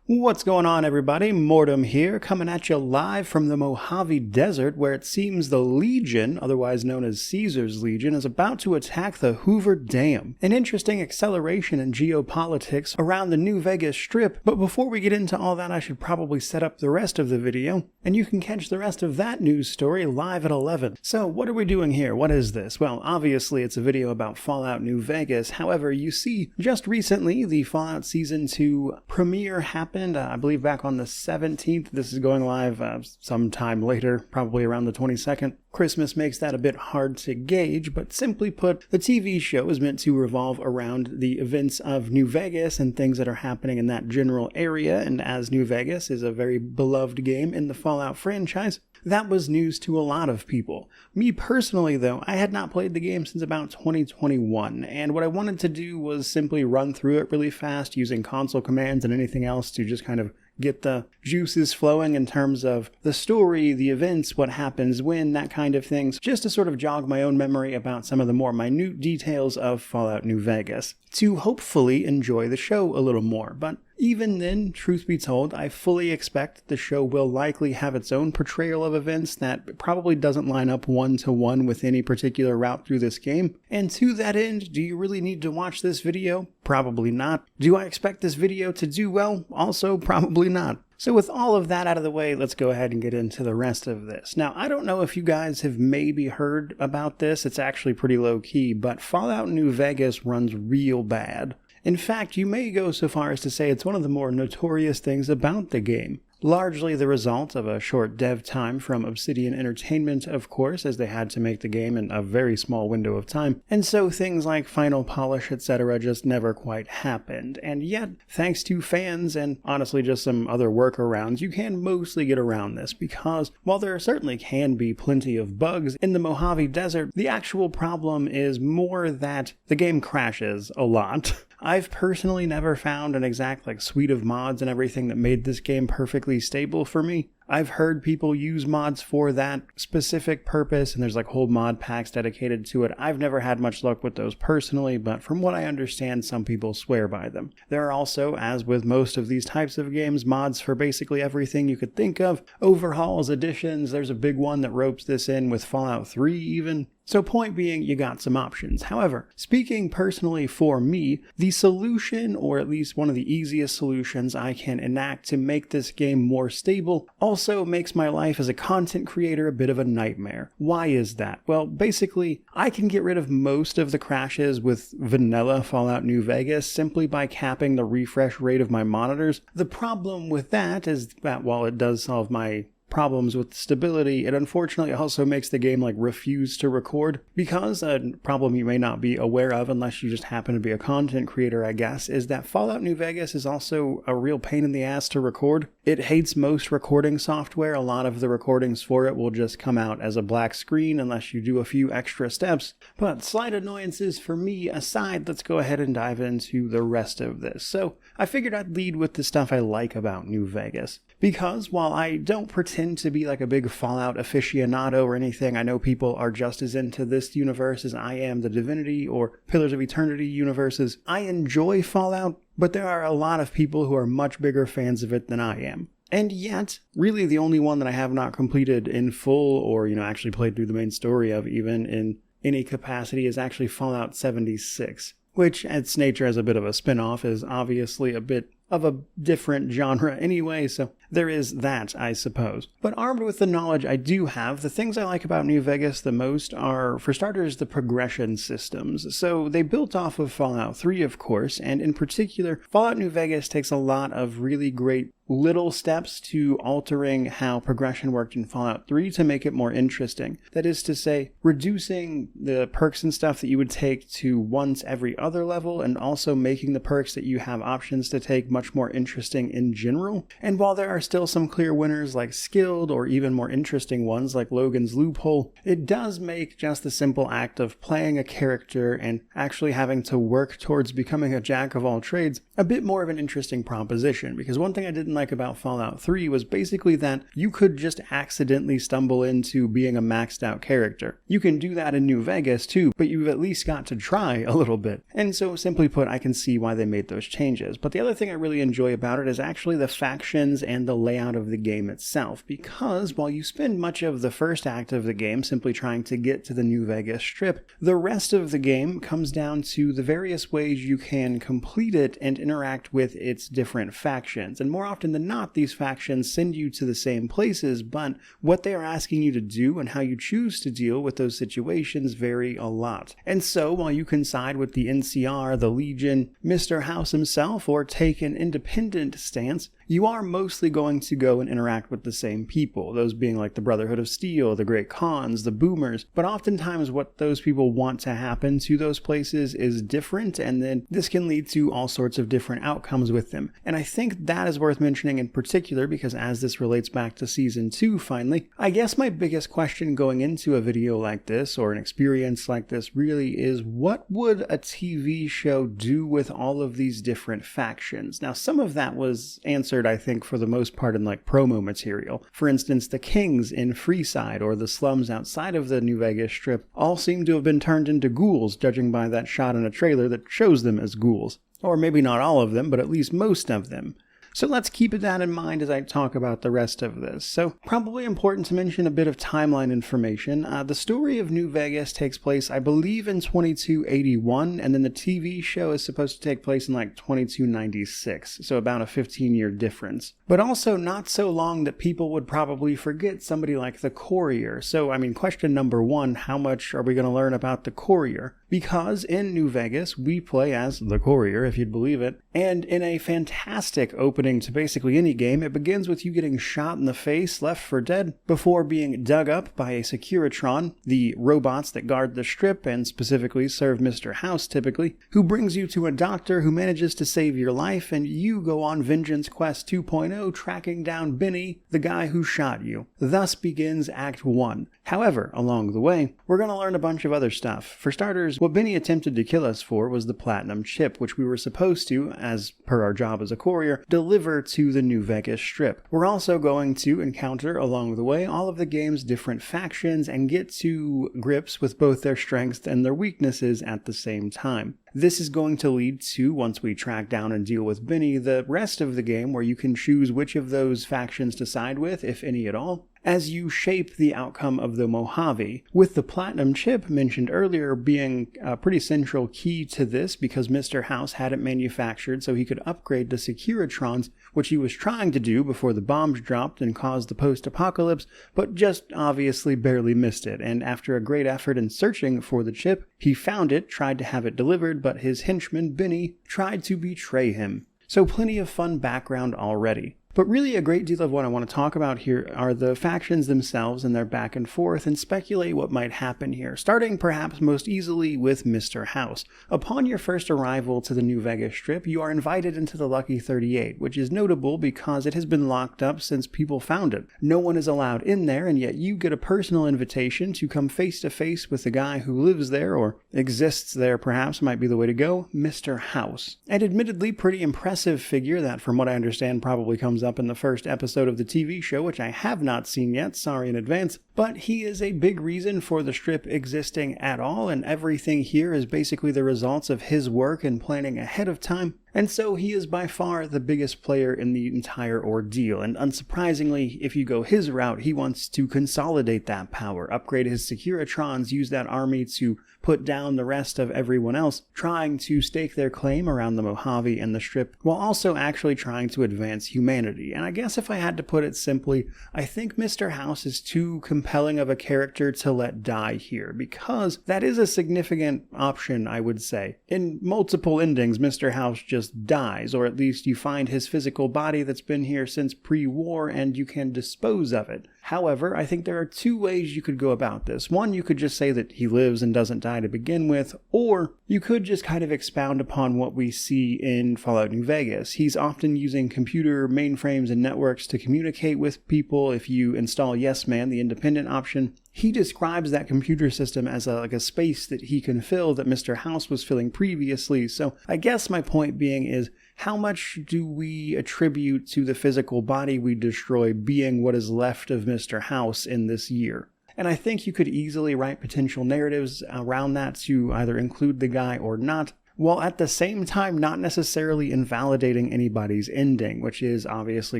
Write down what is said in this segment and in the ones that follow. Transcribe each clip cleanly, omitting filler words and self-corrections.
What's going on, everybody? Mortem here, coming at you live from the Mojave Desert, where it seems the Legion, otherwise known as Caesar's Legion, is about to attack the Hoover Dam. An interesting acceleration in geopolitics around the New Vegas Strip, but before we get into all that, I should probably set up the rest of the video, and you can catch the rest of that news story live at 11. So, what are we doing here? What is this? Well, obviously it's a video about Fallout New Vegas. However, you see, just recently, the Fallout Season 2 premiere happened. I believe back on the 17th. This is going live sometime later, probably around the 22nd. Christmas makes that a bit hard to gauge, but simply put, the TV show is meant to revolve around the events of New Vegas and things that are happening in that general area, and as New Vegas is a very beloved game in the Fallout franchise, that was news to a lot of people. Me personally, though, I had not played the game since about 2021, and what I wanted to do was simply run through it really fast using console commands and anything else to just kind of get the juices flowing in terms of the story, the events, what happens when, that kind of things, just to sort of jog my own memory about some of the more minute details of Fallout New Vegas, to hopefully enjoy the show a little more. But even then, truth be told, I fully expect the show will likely have its own portrayal of events that probably doesn't line up one-to-one with any particular route through this game. And to that end, do you really need to watch this video? Probably not. Do I expect this video to do well? Also, probably not. So with all of that out of the way, let's go ahead and get into the rest of this. Now, I don't know if you guys have maybe heard about this. It's actually pretty low-key, but Fallout New Vegas runs real bad. In fact, you may go so far as to say it's one of the more notorious things about the game. Largely the result of a short dev time from Obsidian Entertainment, of course, as they had to make the game in a very small window of time, and so things like final polish, etc. just never quite happened. And yet, thanks to fans and honestly just some other workarounds, you can mostly get around this, because while there certainly can be plenty of bugs in the Mojave Desert, the actual problem is more that the game crashes a lot. I've personally never found an exact suite of mods and everything that made this game perfectly stable for me. I've heard people use mods for that specific purpose, and there's whole mod packs dedicated to it. I've never had much luck with those personally, but from what I understand, some people swear by them. There are also, as with most of these types of games, mods for basically everything you could think of. Overhauls, additions, there's a big one that ropes this in with Fallout 3 even. So point being, you got some options. However, speaking personally for me, the solution, or at least one of the easiest solutions I can enact to make this game more stable, also makes my life as a content creator a bit of a nightmare. Why is that? Well, basically, I can get rid of most of the crashes with vanilla Fallout New Vegas simply by capping the refresh rate of my monitors. The problem with that is that while it does solve my problems with stability, it unfortunately also makes the game refuse to record, because a problem you may not be aware of unless you just happen to be a content creator, I guess, is that Fallout New Vegas is also a real pain in the ass to record. It hates most recording software. A lot of the recordings for it will just come out as a black screen unless you do a few extra steps. But slight annoyances for me aside, let's go ahead and dive into the rest of this. So I figured I'd lead with the stuff I like about New Vegas, because while I don't pretend to be a big Fallout aficionado or anything, I know people are just as into this universe as I am the Divinity or Pillars of Eternity universes. I enjoy Fallout, but there are a lot of people who are much bigger fans of it than I am. And yet, really the only one that I have not completed in full or, actually played through the main story of even in any capacity is actually Fallout 76, which at its nature as a bit of a spin-off is obviously a bit of a different genre anyway, so there is that, I suppose. But armed with the knowledge I do have, the things I like about New Vegas the most are, for starters, the progression systems. So they built off of Fallout 3, of course, and in particular, Fallout New Vegas takes a lot of really great little steps to altering how progression worked in Fallout 3 to make it more interesting. That is to say, reducing the perks and stuff that you would take to once every other level, and also making the perks that you have options to take much more interesting in general. And while there are still some clear winners like Skilled, or even more interesting ones like Logan's Loophole, it does make just the simple act of playing a character and actually having to work towards becoming a jack of all trades a bit more of an interesting proposition. Because one thing I didn't like like about Fallout 3 was basically that you could just accidentally stumble into being a maxed out character. You can do that in New Vegas too, but you've at least got to try a little bit. And so simply put, I can see why they made those changes. But the other thing I really enjoy about it is actually the factions and the layout of the game itself, because while you spend much of the first act of the game simply trying to get to the New Vegas Strip, the rest of the game comes down to the various ways you can complete it and interact with its different factions. And more often than not, these factions send you to the same places, but what they are asking you to do and how you choose to deal with those situations vary a lot. And so while you can side with the NCR, the Legion, Mr. House himself, or take an independent stance, you are mostly going to go and interact with the same people, those being like the Brotherhood of Steel, the Great Khans, the Boomers, but oftentimes what those people want to happen to those places is different, and then this can lead to all sorts of different outcomes with them. And I think that is worth mentioning in particular because as this relates back to Season 2 finally, I guess my biggest question going into a video like this, or an experience like this really, is what would a TV show do with all of these different factions? Now, some of that was answered, I think, for the most part in like promo material. For instance, the Kings in Freeside or the slums outside of the New Vegas Strip all seem to have been turned into ghouls, judging by that shot in a trailer that shows them as ghouls. Or maybe not all of them, but at least most of them. So let's keep that in mind as I talk about the rest of this. So probably important to mention a bit of timeline information. The story of New Vegas takes place, I believe, in 2281, and then the TV show is supposed to take place in like 2296, so about a 15-year difference. But also not so long that people would probably forget somebody like the Courier. So, I mean, question number one, how much are we going to learn about the Courier? Because in New Vegas, we play as the Courier, if you'd believe it, and in a fantastic opening to basically any game, it begins with you getting shot in the face, left for dead, before being dug up by a Securitron, the robots that guard the strip and specifically serve Mr. House typically, who brings you to a doctor who manages to save your life, and you go on Vengeance Quest 2.0 tracking down Benny, the guy who shot you. Thus begins Act 1. However, along the way, we're going to learn a bunch of other stuff. For starters, what Benny attempted to kill us for was the platinum chip, which we were supposed to, as per our job as a courier, deliver to the New Vegas Strip. We're also going to encounter along the way all of the game's different factions and get to grips with both their strengths and their weaknesses at the same time. This is going to lead to, once we track down and deal with Benny, the rest of the game where you can choose which of those factions to side with, if any at all, as you shape the outcome of the Mojave, with the platinum chip mentioned earlier being a pretty central key to this because Mr. House had it manufactured so he could upgrade the Securitrons, which he was trying to do before the bombs dropped and caused the post-apocalypse, but just obviously barely missed it, and after a great effort in searching for the chip, he found it, tried to have it delivered, but his henchman, Benny, tried to betray him. So plenty of fun background already. But really a great deal of what I want to talk about here are the factions themselves and their back and forth and speculate what might happen here, starting perhaps most easily with Mr. House. Upon your first arrival to the New Vegas Strip, you are invited into the Lucky 38, which is notable because it has been locked up since people found it. No one is allowed in there, and yet you get a personal invitation to come face to face with the guy who lives there, or exists there perhaps might be the way to go, Mr. House. An admittedly pretty impressive figure that, from what I understand, probably comes up in the first episode of the TV show, which I have not seen yet, sorry in advance, but he is a big reason for the strip existing at all, and everything here is basically the results of his work and planning ahead of time. And so he is by far the biggest player in the entire ordeal, and unsurprisingly, if you go his route, he wants to consolidate that power, upgrade his Securitrons, use that army to put down the rest of everyone else, trying to stake their claim around the Mojave and the Strip, while also actually trying to advance humanity. And I guess if I had to put it simply, I think Mr. House is too compelling of a character to let die here, because that is a significant option, I would say. In multiple endings, Mr. House just dies, or at least you find his physical body that's been here since pre-war and you can dispose of it. However, I think there are two ways you could go about this. One, you could just say that he lives and doesn't die to begin with, or you could just kind of expound upon what we see in Fallout New Vegas. He's often using computer mainframes and networks to communicate with people. If you install Yes Man, the independent option, he describes that computer system as a space that he can fill that Mr. House was filling previously. So I guess my point being is, how much do we attribute to the physical body we destroy being what is left of Mr. House in this year? And I think you could easily write potential narratives around that to either include the guy or not, while at the same time not necessarily invalidating anybody's ending, which is obviously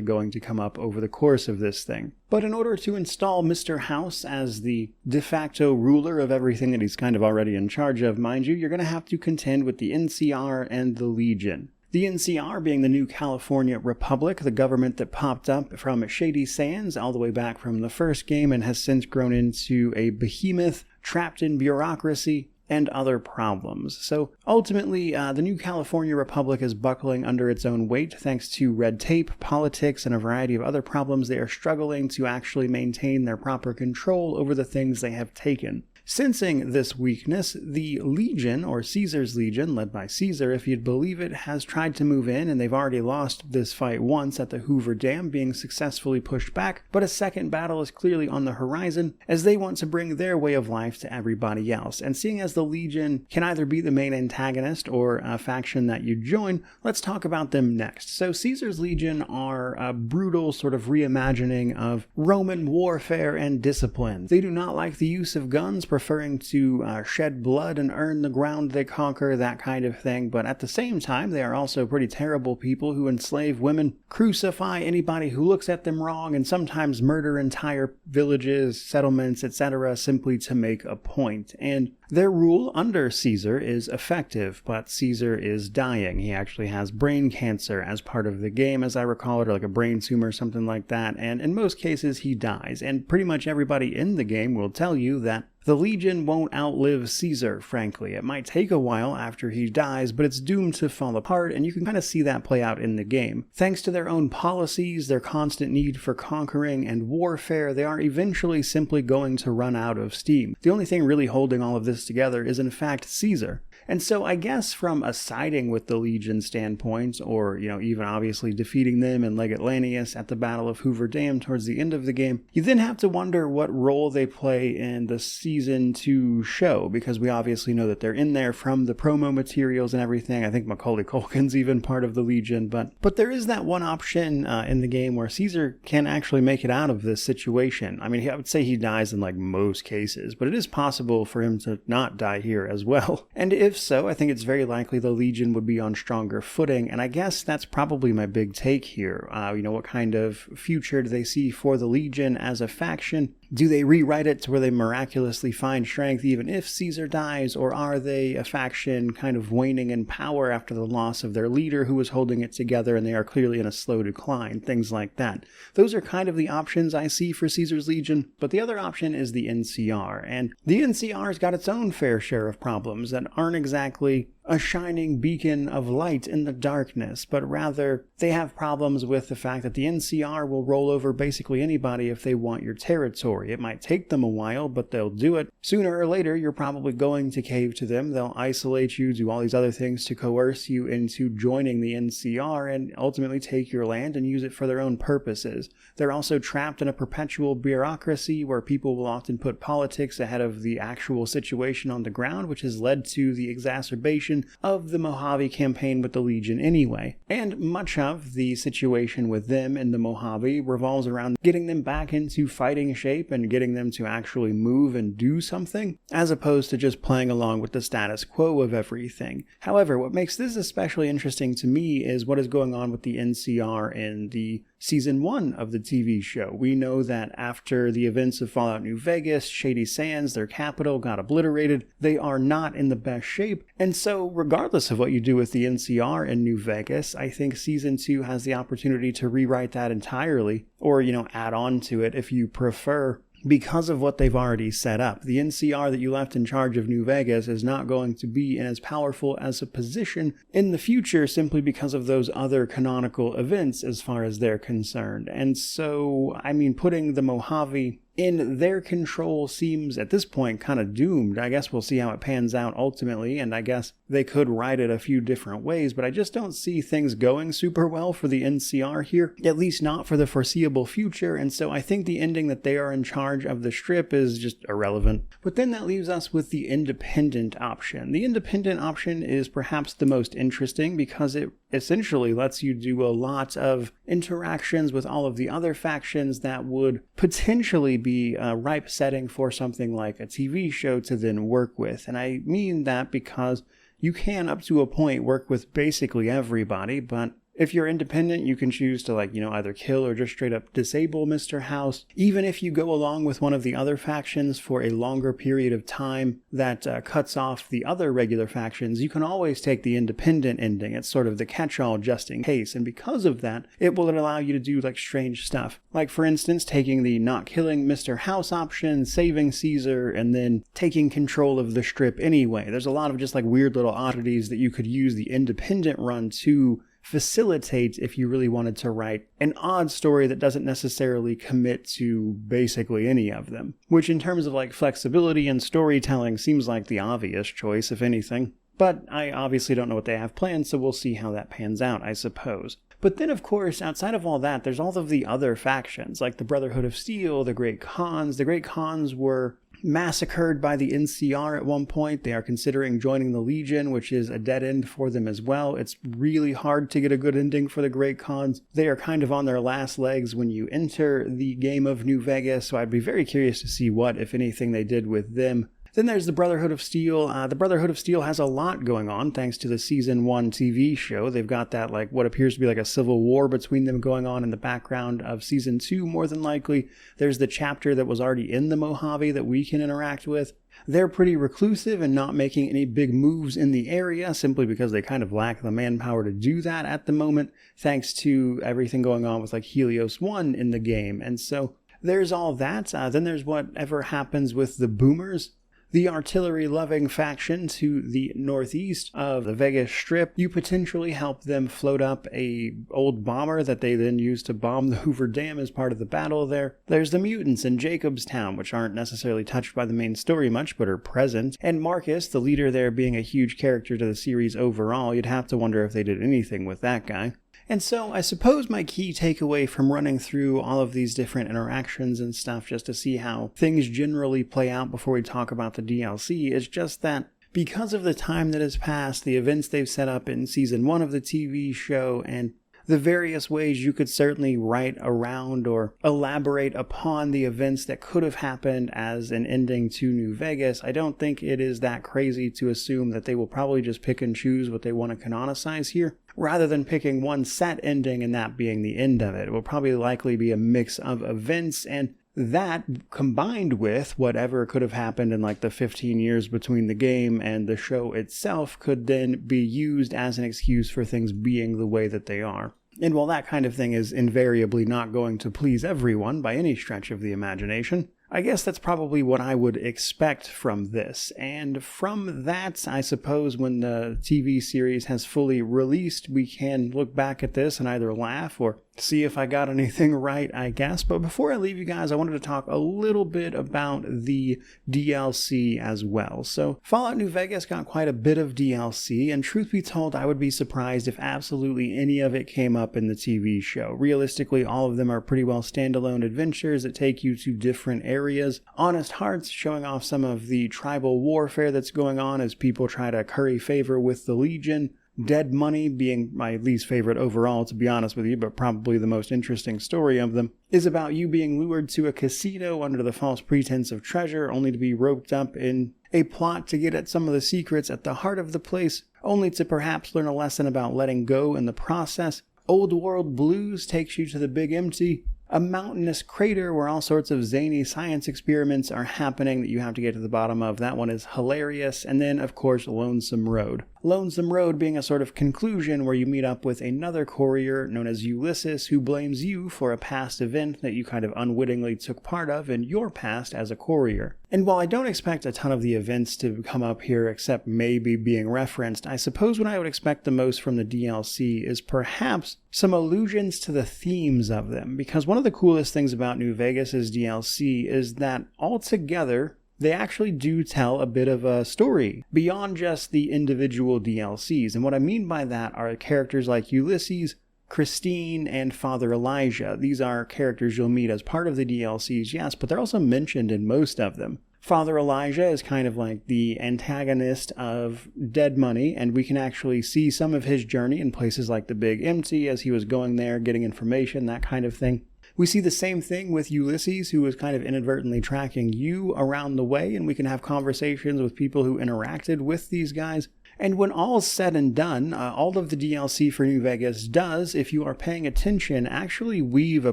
going to come up over the course of this thing. But in order to install Mr. House as the de facto ruler of everything that he's kind of already in charge of, mind you, you're going to have to contend with the NCR and the Legion. The NCR being the New California Republic, the government that popped up from Shady Sands all the way back from the first game and has since grown into a behemoth trapped in bureaucracy and other problems. So ultimately, the New California Republic is buckling under its own weight thanks to red tape, politics, and a variety of other problems. They are struggling to actually maintain their proper control over the things they have taken. Sensing this weakness, the Legion, or Caesar's Legion, led by Caesar if you'd believe it, has tried to move in, and they've already lost this fight once at the Hoover Dam, being successfully pushed back, but a second battle is clearly on the horizon as they want to bring their way of life to everybody else. And seeing as the Legion can either be the main antagonist or a faction that you join, let's talk about them next. So Caesar's Legion are a brutal sort of reimagining of Roman warfare and discipline. They do not like the use of guns, preferring to shed blood and earn the ground they conquer, that kind of thing. But at the same time, they are also pretty terrible people who enslave women, crucify anybody who looks at them wrong, and sometimes murder entire villages, settlements, etc. simply to make a point. And their rule under Caesar is effective, but Caesar is dying. He actually has brain cancer as part of the game, as I recall it, or like a brain tumor or something like that, and in most cases he dies. And pretty much everybody in the game will tell you that the Legion won't outlive Caesar, frankly. It might take a while after he dies, but it's doomed to fall apart, and you can kind of see that play out in the game. Thanks to their own policies, their constant need for conquering and warfare, they are eventually simply going to run out of steam. The only thing really holding all of this together is in fact Caesar. And so I guess from a siding with the Legion standpoint, or, even obviously defeating them in Leg Atlanteus at the Battle of Hoover Dam towards the end of the game, you then have to wonder what role they play in the Season 2 show, because we obviously know that they're in there from the promo materials and everything. I think Macaulay Culkin's even part of the Legion, but there is that one option in the game where Caesar can actually make it out of this situation. I mean, I would say he dies in like most cases, but it is possible for him to not die here as well. And if so, I think it's very likely the Legion would be on stronger footing, and I guess that's probably my big take here. What kind of future do they see for the Legion as a faction? Do they rewrite it to where they miraculously find strength even if Caesar dies, or are they a faction kind of waning in power after the loss of their leader who was holding it together and they are clearly in a slow decline, things like that. Those are kind of the options I see for Caesar's Legion, but the other option is the NCR, and the NCR's got its own fair share of problems that aren't exactly a shining beacon of light in the darkness, but rather they have problems with the fact that the NCR will roll over basically anybody if they want your territory. It might take them a while, but they'll do it. Sooner or later, you're probably going to cave to them. They'll isolate you, do all these other things to coerce you into joining the NCR and ultimately take your land and use it for their own purposes. They're also trapped in a perpetual bureaucracy where people will often put politics ahead of the actual situation on the ground, which has led to the exacerbation of the Mojave campaign with the Legion anyway. And much of the situation with them in the Mojave revolves around getting them back into fighting shape and getting them to actually move and do something, as opposed to just playing along with the status quo of everything. However, what makes this especially interesting to me is what is going on with the NCR in the Season 1 of the TV show. We know that after the events of Fallout New Vegas, Shady Sands, their capital, got obliterated. They are not in the best shape. And so, regardless of what you do with the NCR in New Vegas, I think Season 2 has the opportunity to rewrite that entirely, or, add on to it if you prefer, because of what they've already set up. The NCR that you left in charge of New Vegas is not going to be in as powerful as a position in the future simply because of those other canonical events as far as they're concerned. And so, putting the Mojave in their control seems at this point kind of doomed. I guess we'll see how it pans out ultimately, and I guess they could write it a few different ways, but I just don't see things going super well for the NCR here, at least not for the foreseeable future, and so I think the ending that they are in charge of the strip is just irrelevant. But then that leaves us with the independent option. The independent option is perhaps the most interesting because it essentially lets you do a lot of interactions with all of the other factions that would potentially be a ripe setting for something like a TV show to then work with. And I mean that because you can, up to a point, work with basically everybody, but if you're independent, you can choose to, either kill or just straight up disable Mr. House. Even if you go along with one of the other factions for a longer period of time that cuts off the other regular factions, you can always take the independent ending. It's sort of the catch-all just in case, and because of that, it will allow you to do, strange stuff. Like, for instance, taking the not killing Mr. House option, saving Caesar, and then taking control of the strip anyway. There's a lot of just, weird little oddities that you could use the independent run to facilitate if you really wanted to write an odd story that doesn't necessarily commit to basically any of them. Which in terms of flexibility and storytelling seems like the obvious choice, if anything. But I obviously don't know what they have planned, so we'll see how that pans out, I suppose. But then, of course, outside of all that, there's all of the other factions, like the Brotherhood of Steel, the Great Khans. The Great Khans were massacred by the NCR at one point. They are considering joining the Legion, which is a dead end for them as well. It's really hard to get a good ending for the Great Khans. They are kind of on their last legs when you enter the game of New Vegas, so I'd be very curious to see what, if anything, they did with them. Then there's the Brotherhood of Steel. The Brotherhood of Steel has a lot going on thanks to the Season 1 TV show. They've got that, what appears to be a civil war between them going on in the background of Season 2, more than likely. There's the chapter that was already in the Mojave that we can interact with. They're pretty reclusive and not making any big moves in the area simply because they kind of lack the manpower to do that at the moment, thanks to everything going on with Helios 1 in the game. And so there's all that. Then there's whatever happens with the Boomers, the artillery-loving faction to the northeast of the Vegas Strip. You potentially help them float up a old bomber that they then use to bomb the Hoover Dam as part of the battle there. There's the mutants in Jacobstown, which aren't necessarily touched by the main story much, but are present. And Marcus, the leader there, being a huge character to the series overall, you'd have to wonder if they did anything with that guy. And so I suppose my key takeaway from running through all of these different interactions and stuff just to see how things generally play out before we talk about the DLC is just that because of the time that has passed, the events they've set up in Season 1 of the TV show, and the various ways you could certainly write around or elaborate upon the events that could have happened as an ending to New Vegas, I don't think it is that crazy to assume that they will probably just pick and choose what they want to canonicize here, rather than picking one set ending and that being the end of it. It will probably likely be a mix of events, and that, combined with whatever could have happened in the 15 years between the game and the show itself, could then be used as an excuse for things being the way that they are. And while that kind of thing is invariably not going to please everyone by any stretch of the imagination, I guess that's probably what I would expect from this. And from that, I suppose when the TV series has fully released, we can look back at this and either laugh or see if I got anything right, I guess. But before I leave you guys, I wanted to talk a little bit about the DLC as well. So Fallout New Vegas got quite a bit of DLC, and truth be told, I would be surprised if absolutely any of it came up in the TV show. Realistically, all of them are pretty well standalone adventures that take you to different areas. Honest Hearts showing off some of the tribal warfare that's going on as people try to curry favor with the Legion. Dead Money being my least favorite overall, to be honest with you, but probably the most interesting story of them, is about you being lured to a casino under the false pretense of treasure, only to be roped up in a plot to get at some of the secrets at the heart of the place, only to perhaps learn a lesson about letting go in the process. Old World Blues takes you to the Big Empty, a mountainous crater where all sorts of zany science experiments are happening that you have to get to the bottom of. That one is hilarious. And then, of course, Lonesome Road. Lonesome Road being a sort of conclusion where you meet up with another courier known as Ulysses, who blames you for a past event that you kind of unwittingly took part of in your past as a courier. And while I don't expect a ton of the events to come up here except maybe being referenced, I suppose what I would expect the most from the DLC is perhaps some allusions to the themes of them, because one of the coolest things about New Vegas' DLC is that altogether they actually do tell a bit of a story beyond just the individual DLCs. And what I mean by that are characters like Ulysses, Christine, and Father Elijah. These are characters you'll meet as part of the DLCs, yes, but they're also mentioned in most of them. Father Elijah is kind of like the antagonist of Dead Money, and we can actually see some of his journey in places like the Big Empty as he was going there, getting information, that kind of thing. We see the same thing with Ulysses, who was kind of inadvertently tracking you around the way, and we can have conversations with people who interacted with these guys. And when all's said and done, all of the DLC for New Vegas does, if you are paying attention, actually weave a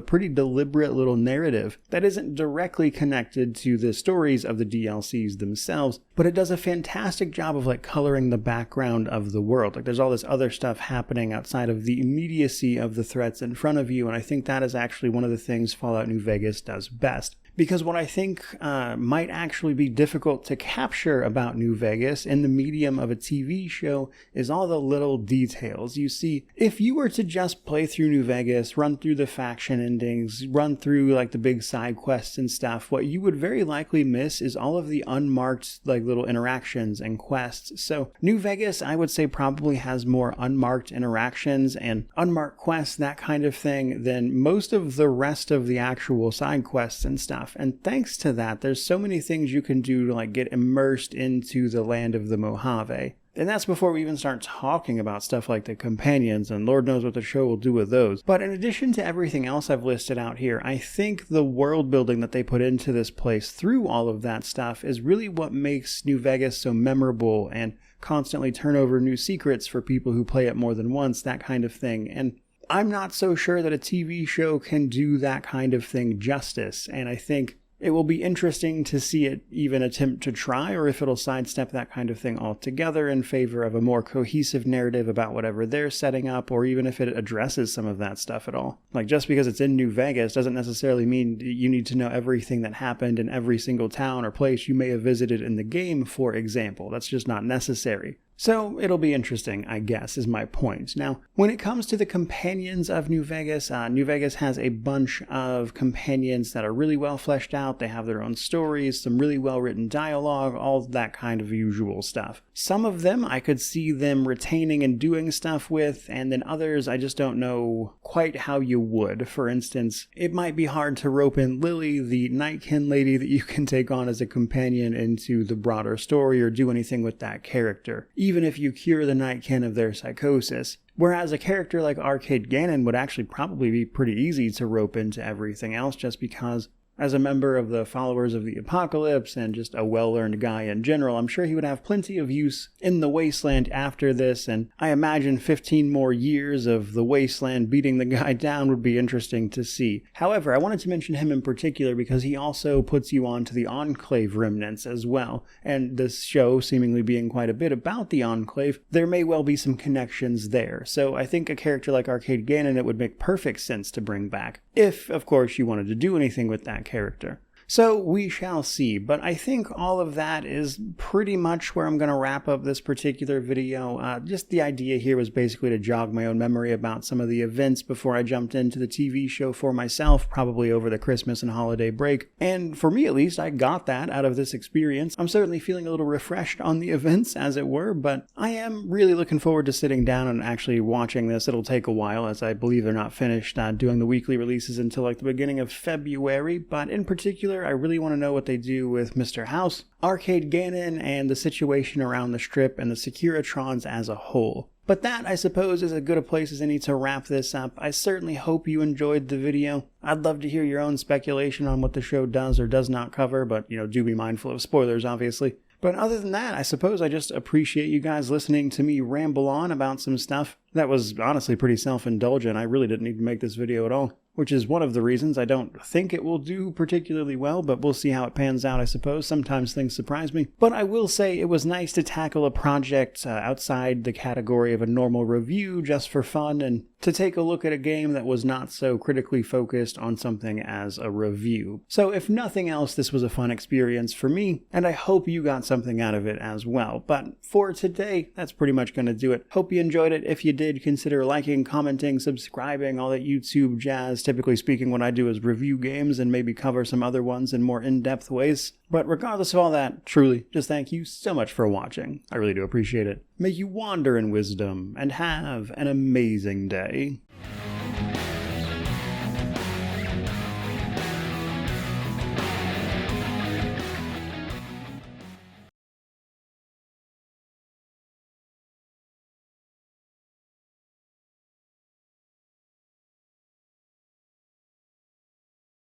pretty deliberate little narrative that isn't directly connected to the stories of the DLCs themselves, but it does a fantastic job of like coloring the background of the world. Like there's all this other stuff happening outside of the immediacy of the threats in front of you, and I think that is actually one of the things Fallout New Vegas does best. Because what I think might actually be difficult to capture about New Vegas in the medium of a TV show is all the little details. You see, if you were to just play through New Vegas, run through the faction endings, run through like the big side quests and stuff, what you would very likely miss is all of the unmarked like little interactions and quests. So New Vegas, I would say, probably has more unmarked interactions and unmarked quests, that kind of thing, than most of the rest of the actual side quests and stuff. And thanks to that, there's so many things you can do to like get immersed into the land of the Mojave. And that's before we even start talking about stuff like the companions, and Lord knows what the show will do with those. But in addition to everything else I've listed out here, I think the world building that they put into this place through all of that stuff is really what makes New Vegas so memorable and constantly turn over new secrets for people who play it more than once, that kind of thing. And I'm not so sure that a TV show can do that kind of thing justice, and I think it will be interesting to see it even attempt to try, or if it'll sidestep that kind of thing altogether in favor of a more cohesive narrative about whatever they're setting up, or even if it addresses some of that stuff at all. Like, just because it's in New Vegas doesn't necessarily mean you need to know everything that happened in every single town or place you may have visited in the game, for example. That's just not necessary. So it'll be interesting, I guess, is my point. Now, when it comes to the companions of New Vegas has a bunch of companions that are really well fleshed out. They have their own stories, some really well-written dialogue, all that kind of usual stuff. Some of them I could see them retaining and doing stuff with, and then others I just don't know quite how you would. For instance, it might be hard to rope in Lily, the Nightkin lady that you can take on as a companion, into the broader story or do anything with that character, even if you cure the Nightkin of their psychosis. Whereas a character like Arcade Gannon would actually probably be pretty easy to rope into everything else, just because as a member of the Followers of the Apocalypse and just a well-learned guy in general, I'm sure he would have plenty of use in the Wasteland after this, and I imagine 15 more years of the Wasteland beating the guy down would be interesting to see. However, I wanted to mention him in particular because he also puts you on to the Enclave remnants as well, and this show seemingly being quite a bit about the Enclave, there may well be some connections there. So I think a character like Arcade Gannon, it would make perfect sense to bring back, if, of course, you wanted to do anything with that character. So we shall see, but I think all of that is pretty much where I'm going to wrap up this particular video. Just the idea here was basically to jog my own memory about some of the events before I jumped into the TV show for myself, probably over the Christmas and holiday break. And for me at least, I got that out of this experience. I'm certainly feeling a little refreshed on the events, as it were, but I am really looking forward to sitting down and actually watching this. It'll take a while, as I believe they're not finished doing the weekly releases until like the beginning of February, but in particular, I really want to know what they do with Mr. House, Arcade Gannon, and the situation around the Strip and the Securitrons as a whole. But that, I suppose, is as good a place as any to wrap this up. I certainly hope you enjoyed the video. I'd love to hear your own speculation on what the show does or does not cover, but, do be mindful of spoilers, obviously. But other than that, I suppose I just appreciate you guys listening to me ramble on about some stuff that was honestly pretty self-indulgent. I really didn't need to make this video at all. which is one of the reasons I don't think it will do particularly well, but we'll see how it pans out, I suppose. Sometimes things surprise me. But I will say it was nice to tackle a project outside the category of a normal review just for fun, and to take a look at a game that was not so critically focused on something as a review. So if nothing else, this was a fun experience for me, and I hope you got something out of it as well. But for today, that's pretty much going to do it. Hope you enjoyed it. If you did, consider liking, commenting, subscribing, all that YouTube jazz. Typically speaking, what I do is review games and maybe cover some other ones in more in-depth ways. But regardless of all that, truly, just thank you so much for watching. I really do appreciate it. May you wander in wisdom and have an amazing day.